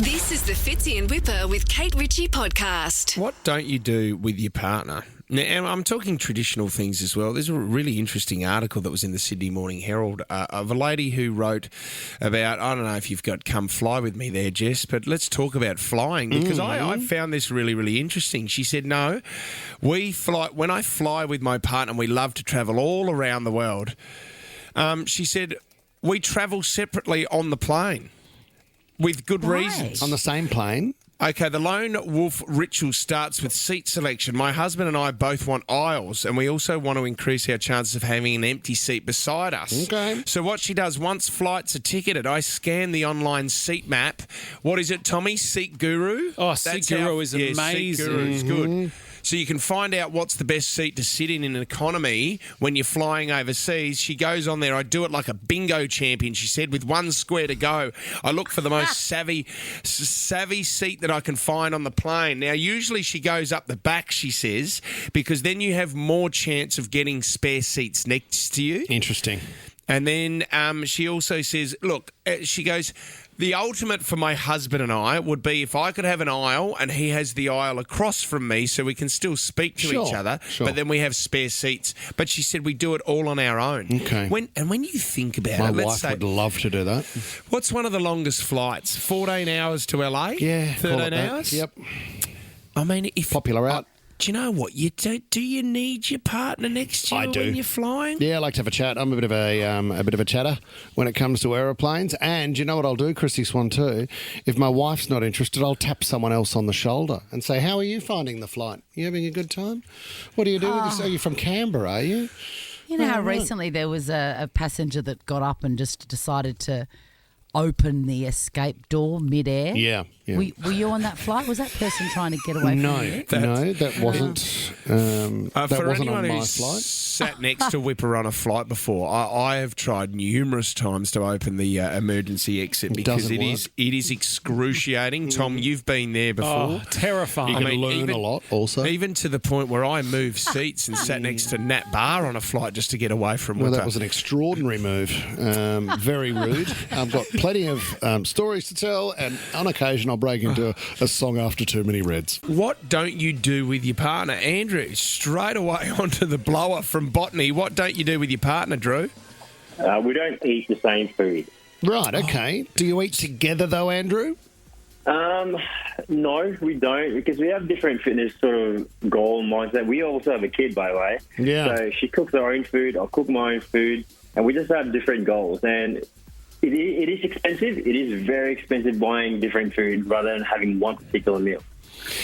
This is the Fitzy and Whipper with Kate Ritchie podcast. What don't you do with your partner? Now, I'm talking traditional things as well. There's a really interesting article that was in the Sydney Morning Herald of a lady who wrote about, I don't know if you've got Come Fly With Me there, Jess, but let's talk about flying because I found this really, really interesting. She said, no, when I fly with my partner, we love to travel all around the world. She said, we travel separately on the plane with good reasons. On the same plane? Okay, the lone wolf ritual starts with seat selection. My husband and I both want aisles, and we also want to increase our chances of having an empty seat beside us. Okay. So what she does, once flights are ticketed, I scan the online seat map. What is it, Tommy? Seat Guru? Oh, Seat Guru is amazing. Seat Guru is good. So you can find out what's the best seat to sit in an economy when you're flying overseas. She goes on there, I do it like a bingo champion, she said, with one square to go. I look for the most savvy seat that I can find on the plane. Now, usually she goes up the back, she says, because then you have more chance of getting spare seats next to you. Interesting. And then she also says, look, she goes, the ultimate for my husband and I would be if I could have an aisle and he has the aisle across from me so we can still speak to each other, but then we have spare seats. But she said we do it all on our own. Okay. When you think about My it, let's wife say, would love to do that. what's one of the longest flights? 14 hours to LA? Yeah. 13 hours? Yep. I mean, if Popular out. do you know what? Do you need your partner next to you I do. when you're flying? Yeah, I like to have a chat. I'm a bit of a chatter when it comes to aeroplanes. And you know what I'll do, Christy Swan, too? If my wife's not interested, I'll tap someone else on the shoulder and say, how are you finding the flight? You having a good time? What do you do with this? Are you from Canberra, are you? You know how recently there was a passenger that got up and just decided to open the escape door mid-air? Yeah. Were you on that flight? Was that person trying to get away from you? No, that wasn't. That For wasn't anyone on my who's flight. sat next to Whipper on a flight before, I have tried numerous times to open the emergency exit because doesn't work. it is excruciating. Tom, you've been there before. Oh, terrifying. You can learn a lot also. Even to the point where I moved seats and sat next to Nat Barr on a flight just to get away from Well, Whipper. that was an extraordinary move. Very rude. I've got plenty of stories to tell, and on occasion I'll break into a song after too many reds. What don't you do with your partner? Andrew, straight away onto the blower from Botany. What don't you do with your partner, Drew? We don't eat the same food. Right, okay. Do you eat together, though, Andrew? No, we don't, because we have different fitness sort of goal and mindset. We also have a kid, by the way. Yeah. So she cooks her own food, I cook my own food, and we just have different goals. And it is expensive. It is very expensive buying different food rather than having one particular meal.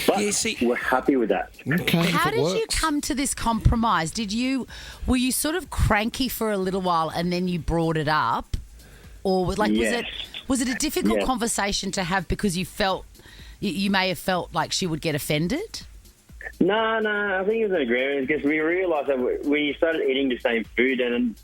But we're happy with that. Okay. How did you come to this compromise? Were you sort of cranky for a little while and then you brought it up? Or Yes. was it a difficult Yes. conversation to have because you may have felt like she would get offended? No, I think it was an agreement because we realised that we started eating the same food and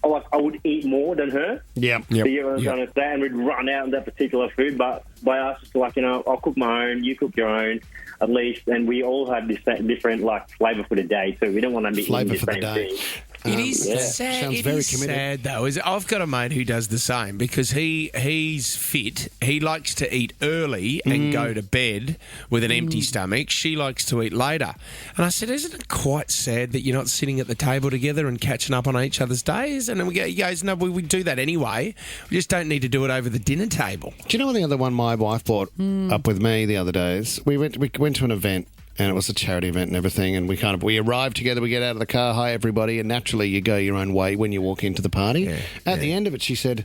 I would eat more than her. Yeah. So you understand, and we'd run out on that particular food. But by us, it's like, I'll cook my own, you cook your own, at least, and we all have this different flavour for the day. So we don't want to be eating the same thing. It is sad. Sounds It very is committed. sad though. I've got a mate who does the same because he's fit. He likes to eat early and go to bed with an empty stomach. She likes to eat later. And I said, isn't it quite sad that you're not sitting at the table together and catching up on each other's days? And then he goes, no, we do that anyway. We just don't need to do it over the dinner table. Do you know the other one my wife brought up with me the other days? We went to an event. And it was a charity event and everything, and we arrived together, we get out of the car, hi everybody, and naturally you go your own way when you walk into the party. At the end of it, she said,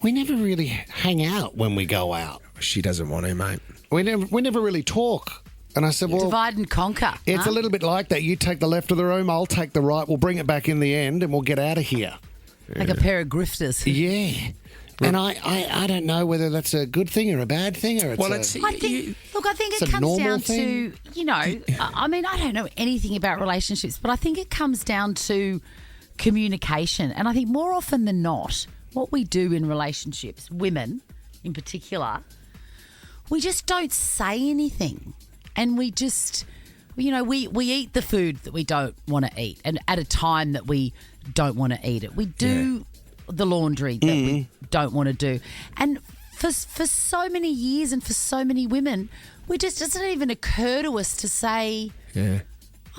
we never really hang out when we go out. She doesn't want to, mate. We never really talk. And I said, well, Divide and conquer. it's a little bit like that. You take the left of the room, I'll take the right, we'll bring it back in the end, and we'll get out of here. Like a pair of grifters. Yeah. And I don't know whether that's a good thing or a bad thing or it's I think it's it a comes normal down thing. to, I mean, I don't know anything about relationships, but I think it comes down to communication. And I think more often than not, what we do in relationships, women in particular, we just don't say anything. And we just, we eat the food that we don't want to eat and at a time that we don't want to eat it. We do the laundry that we don't want to do. And for so many years and for so many women, it doesn't even occur to us to say, Yeah.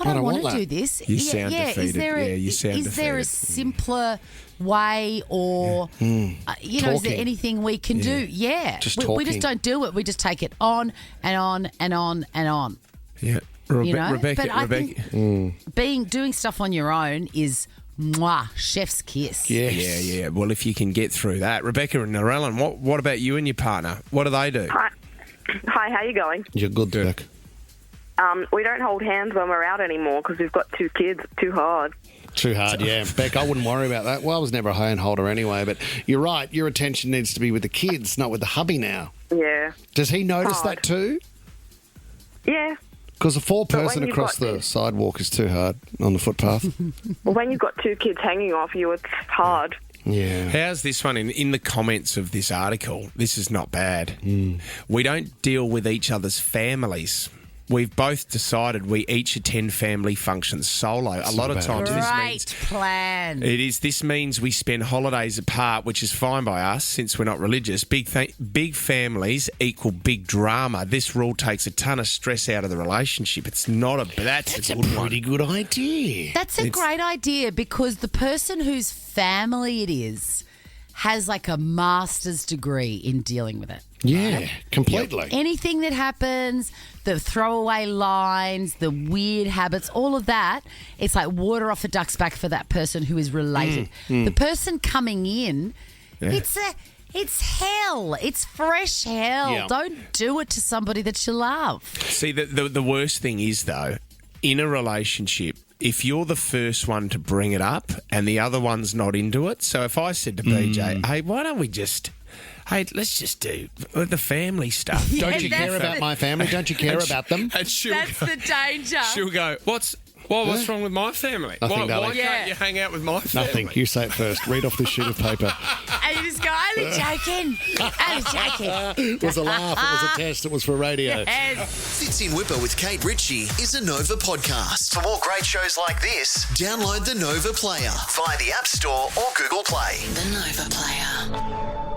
I don't want want to that. do this. You sound defeated. Is there a simpler way or, is there Talking. anything we can do? Yeah. Just we just talking. don't do it. We just take it on and on and on and on. Yeah. You know? Rebecca, but I think doing stuff on your own is chef's kiss. Yes. Yeah. Well, if you can get through that. Rebecca and Narellan, what about you and your partner? What do they do? Hi, how you going? You're good, Beck. We don't hold hands when we're out anymore because we've got 2 kids. It's too hard. Too hard, yeah. Beck, I wouldn't worry about that. Well, I was never a hand holder anyway, but you're right. Your attention needs to be with the kids, not with the hubby now. Yeah. Does he notice Hard. that too? Yeah. Because a 4-person you've across got- the sidewalk is too hard on the footpath. Well, when you've got 2 kids hanging off you, it's hard. Yeah. How's this one in the comments of this article? This is not bad. We don't deal with each other's families. We've both decided we each attend family functions solo. A lot of bad. times this Great means plan. This means we spend holidays apart, which is fine by us since we're not religious. Big families equal big drama. This rule takes a ton of stress out of the relationship. It's not a that's a good one. Pretty good idea. That's a great idea because the person whose family it is has like a master's degree in dealing with it. Yeah, completely. Anything that happens, the throwaway lines, the weird habits, all of that, it's like water off a duck's back for that person who is related. The person coming in, it's hell. It's fresh hell. Yeah. Don't do it to somebody that you love. See, the worst thing is, though, in a relationship, if you're the first one to bring it up and the other one's not into it, so if I said to BJ, hey, why don't we just... Hey, let's just do the family stuff. Don't you care about my family? Don't you care about them? And she'll That's go, the danger. she'll go, what's wrong with my family? Nothing, Why darling. can't you hang out with my family? Nothing. You say it first. Read off this sheet of paper. And you just go, only joking. Only joking. It was a laugh. It was a test. It was for radio. Yes. Fits in Whipper with Kate Ritchie is a Nova podcast. For more great shows like this, download the Nova Player via the App Store or Google Play. The Nova Player.